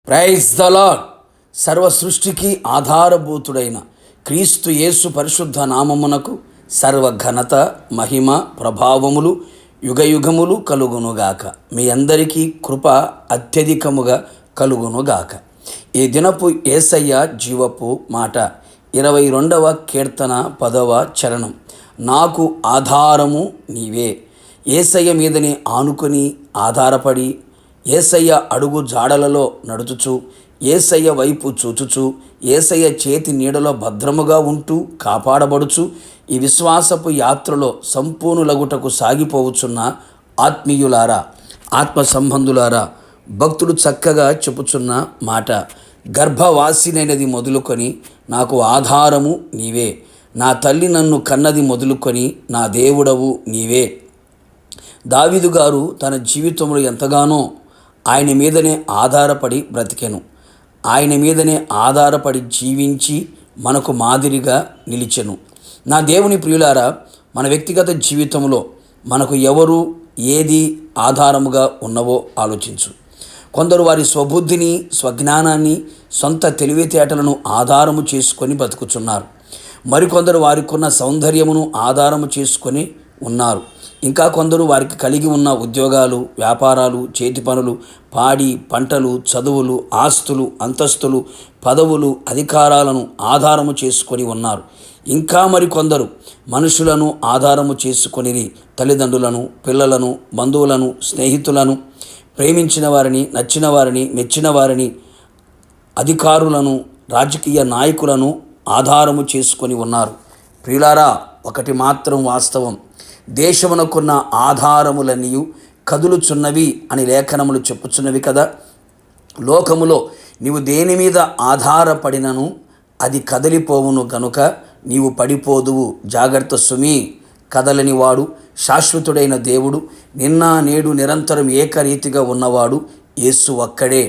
Praise the lord. సర్వ సృష్టికి ఆధారభూతుడైన క్రీస్తు యేసు పరిశుద్ధ నామమునకు సర్వ ఘనత, మహిమ, ప్రభావములు యుగయుగములు కలుగునుగాక. మీ అందరికీ కృప అత్యధికముగా కలుగునుగాక. ఈ దినపు యేసయ్య జీవపు మాట 22వ కీర్తన 10వ చరణం. నాకు ఆధారము నీవే. యేసయ్య మీదనే ఆనుకొని ఆధారపడి యేసయ్య అడుగు జాడలలో నడుచుచు యేసయ్య వైపు చూచుచు యేసయ్య చేతి నీడలో భద్రముగా ఉంటూ కాపాడబడుచు ఈ విశ్వాసపు యాత్రలో సంపూర్ణులగుటకు సాగిపోవచ్చున్న ఆత్మీయులారా, ఆత్మ సంబంధులారా, భక్తుడు చక్కగా చెప్పుచున్న మాట, గర్భవాసినైనది మొదలుకొని నాకు ఆధారము నీవే, నా తల్లి నన్ను కన్నది మొదలుకొని నా దేవుడవు నీవే. దావీదు గారు తన జీవితంలో ఎంతగానో ఆయన మీదనే ఆధారపడి బ్రతికెను. ఆయన మీదనే ఆధారపడి జీవించి మనకు మాదిరిగా నిలిచెను. నా దేవుని ప్రియులారా, మన వ్యక్తిగత జీవితంలో మనకు ఎవరు ఏది ఆధారముగా ఉన్నవో ఆలోచించు. కొందరు వారి స్వబుద్ధిని, స్వజ్ఞానాన్ని, సొంత తెలివితేటలను ఆధారము చేసుకొని బతుకుచున్నారు. మరికొందరు వారికున్న సౌందర్యమును ఆధారము చేసుకొని ఉన్నారు. ఇంకా కొందరు వారికి కలిగి ఉన్న ఉద్యోగాలు, వ్యాపారాలు, చేతి పనులు, పాడి పంటలు, చదువులు, ఆస్తులు, అంతస్తులు, పదవులు, అధికారాలను ఆధారము చేసుకొని ఉన్నారు. ఇంకా మరికొందరు మనుషులను ఆధారము చేసుకొని తల్లిదండ్రులను, పిల్లలను, బంధువులను, స్నేహితులను, ప్రేమించిన వారిని, నచ్చిన వారిని, మెచ్చిన వారిని, అధికారులను, రాజకీయ నాయకులను ఆధారము చేసుకొని ఉన్నారు. ప్రియులారా, ఒకటి మాత్రం వాస్తవం, దేశమునకున్న ఆధారములన్నీ కదులుచున్నవి అని లేఖనములు చెప్పుచున్నవి కదా. లోకములో నీవు దేని మీద ఆధారపడినను అది కదిలిపోవును గనుక నీవు పడిపోదువు. జాగ్రత్త సుమీ. కదలని వాడు శాశ్వతుడైన దేవుడు, నిన్న నేడు నిరంతరం ఏకరీతిగా ఉన్నవాడు యేసు ఒక్కడే.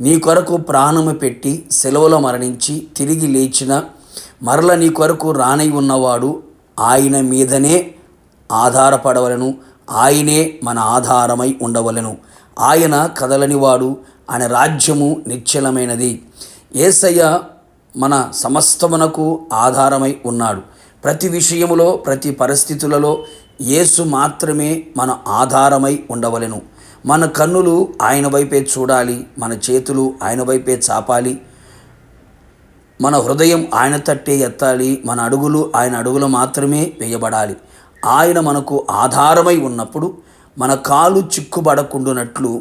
నీ కొరకు ప్రాణము పెట్టి సెలవులో మరణించి తిరిగి లేచిన మరల నీ కొరకు రానై ఉన్నవాడు. ఆయన మీదనే ఆధారపడవలను. ఆయనే మన ఆధారమై ఉండవలను. ఆయన కదలనివాడు. ఆయన రాజ్యము నిశ్చలమైనది. యేసయ్య మన సమస్తమునకు ఆధారమై ఉన్నాడు. ప్రతి విషయములో, ప్రతి పరిస్థితులలో యేసు మాత్రమే మన ఆధారమై ఉండవలెను. మన కన్నులు ఆయన వైపే చూడాలి, మన చేతులు ఆయన వైపే చాపాలి, మన హృదయం ఆయన తట్టే ఎత్తాలి, మన అడుగులు ఆయన అడుగులు మాత్రమే వేయబడాలి. ఆయన మనకు ఆధారమై ఉన్నప్పుడు మన కాలు చిక్కుబడకుండునట్లు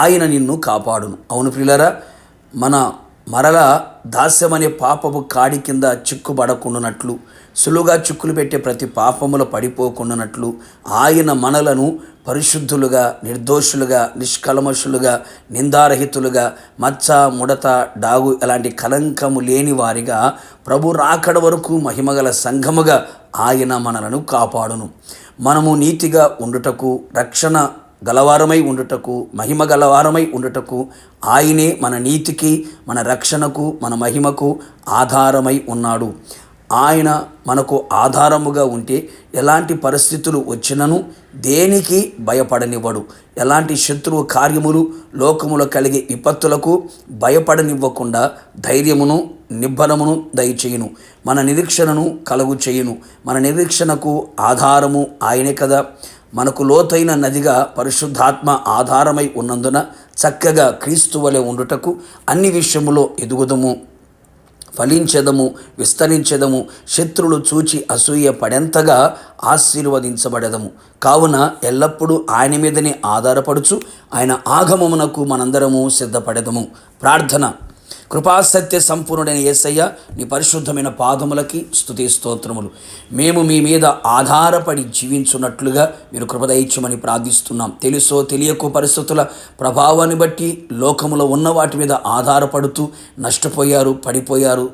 ఆయన నిన్ను కాపాడును. అవును ప్రియులారా, మన మరల దాస్యమనే పాపపు కాడి కింద చిక్కుబడకుండునట్లు, సులువుగా చిక్కులు పెట్టే ప్రతి పాపములో పడిపోకుండానట్లు ఆయన మనలను పరిశుద్ధులుగా, నిర్దోషులుగా, నిష్కల్మషులుగా, నిందారహితులుగా, మచ్చ, ముడత, డాగు ఇలాంటి కలంకము లేని వారిగా ప్రభు రాకడ వరకు మహిమగల సంఘముగా ఆయన మనలను కాపాడును. మనము నీతిగా ఉండుటకు, రక్షణ గలవారమై ఉండుటకు, మహిమ గలవారమై ఉండుటకు ఆయనే మన నీతికి, మన రక్షణకు, మన మహిమకు ఆధారమై ఉన్నాడు. ఆయన మనకు ఆధారముగా ఉంటే ఎలాంటి పరిస్థితులు వచ్చినను దేనికి భయపడనివ్వడు. ఎలాంటి శత్రువు కార్యములు, లోకములో కలిగే విపత్తులకు భయపడనివ్వకుండా ధైర్యమును, నిబ్బరమును దయచేయును. మన నిరీక్షణను కలుగు చేయును. మన నిరీక్షణకు ఆధారము ఆయనే కదా. మనకు లోతైన నదిగా పరిశుద్ధాత్మ ఆధారమై ఉన్నందున చక్కగా క్రీస్తు వలె ఉండుటకు అన్ని విషయములో ఎదుగుదము, ఫలించెదము, విస్తరించెదము, శత్రువులు చూచి అసూయ పడెంతగా ఆశీర్వదించబడెదము. కావున ఎల్లప్పుడూ ఆయన మీదనే ఆధారపడుచు ఆయన ఆగమమునకు మనందరము సిద్ధపడెదము. ప్రార్థన. కృపాసత్య సంపూర్ణుడైన యేసయ్య, నీ పరిశుద్ధమైన పాదములకి స్తుతి స్తోత్రములు. మేము మీ మీద ఆధారపడి జీవించున్నట్లుగా మీరు కృప దయచేయమని ప్రార్థిస్తున్నాం. తెలుసో తెలియకో పరిస్థితుల ప్రభావాన్ని బట్టి లోకములో ఉన్న వాటి మీద ఆధారపడుతూ నష్టపోయారు, పడిపోయారు,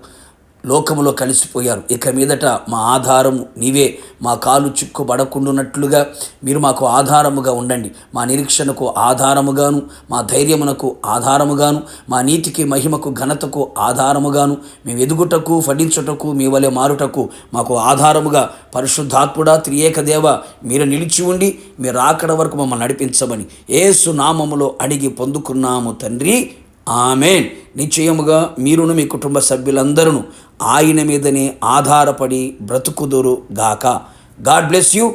లోకములో కలిసిపోయారు. ఇక మీదట మా ఆధారము నీవే. మా కాలు చిక్కుబడకుండునట్లుగా మీరు మాకు ఆధారముగా ఉండండి. మా నిరీక్షణకు ఆధారముగాను, మా ధైర్యమునకు ఆధారముగాను, మా నీతికి, మహిమకు, ఘనతకు ఆధారముగాను, మేము ఎదుగుటకు, ఫలించుటకు, మీ వలె మారుటకు మాకు ఆధారముగా పరిశుద్ధాత్ముడా, త్రియేక దేవ మీరు నిలిచి ఉండి మీరు రాకడ వరకు మమ్మల్ని నడిపించమని యేసు నామములో అడిగి పొందుకున్నాము తండ్రి. ఆమేన్. నిశ్చయముగా మీరును మీ కుటుంబ సభ్యులందరూ ఆయన మీదనే ఆధారపడి బ్రతుకుదురు గాక. God bless you.